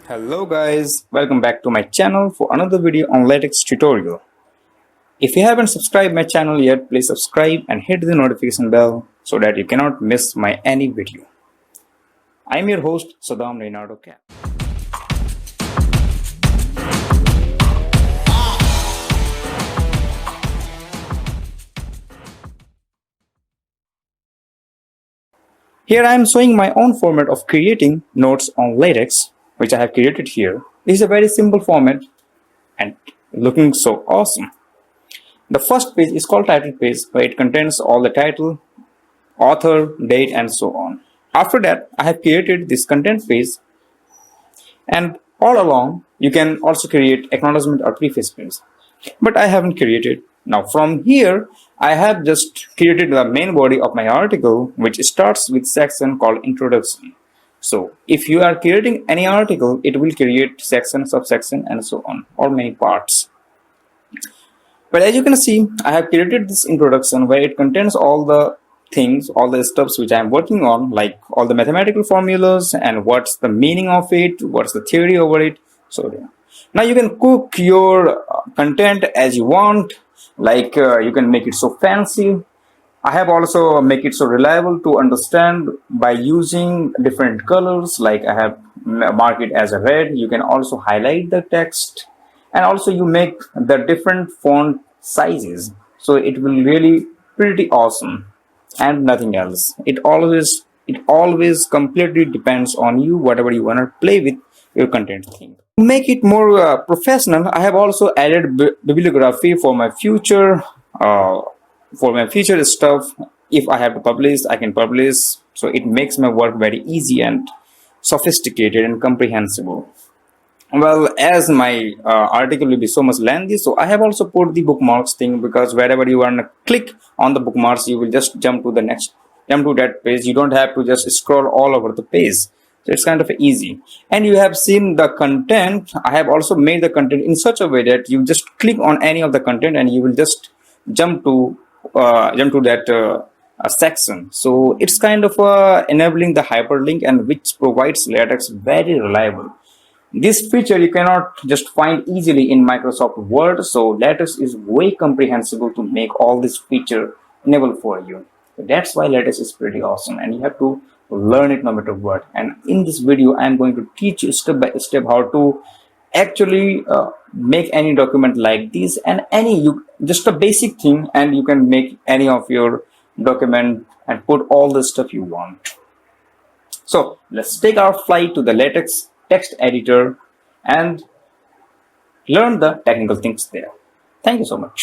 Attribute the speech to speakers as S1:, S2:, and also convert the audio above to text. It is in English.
S1: Hello guys, welcome back to my channel for another video on latex tutorial. If you haven't subscribed my channel yet, please subscribe and hit the notification bell so that you cannot miss my any video. I am your host Saddam Reynardo Cap. Here I am showing my own format of creating notes on latex, which I have created here. This is a very simple format and looking so awesome. The first page is called title page, where it contains all the title, author, date, and so on. After that, I have created this content page, and all along you can also create acknowledgement or preface page, but I haven't created. Now from here I have just created the main body of my article, which starts with section called introduction. So if you are creating any article, it will create section, subsection, and so on, or many parts. But as you can see, I have created this introduction where it contains all the things, all the stuffs which I am working on, like all the mathematical formulas and what's the meaning of it, what's the theory over it. So yeah. Now you can cook your content as you want, like you can make it so fancy. I have also make it so reliable to understand by using different colors, like I have marked it as a red. You can also highlight the text, and also you make the different font sizes, so it will really pretty awesome and nothing else. It always completely depends on you, whatever you want to play with your content thing. To make it more professional, I have also added bibliography for my future stuff. If I have to publish, I can publish, so it makes my work very easy and sophisticated and comprehensible. Well, as my article will be so much lengthy, so I have also put the bookmarks thing, because wherever you want to click on the bookmarks, you will just jump to that page. You don't have to just scroll all over the page. So it's kind of easy. And you have seen the content. I have also made the content in such a way that you just click on any of the content and you will just jump to that section. So it's kind of enabling the hyperlink, and which provides latex very reliable. This feature you cannot just find easily in Microsoft Word, so latex is way comprehensible to make all this feature enable for you. So that's why latex is pretty awesome, and you have to learn it no matter what. And in this video I am going to teach you step by step how to actually make any document like this, and just a basic thing, and you can make any of your document and put all the stuff you want. So let's take our flight to the latex text editor and learn the technical things there. Thank you so much.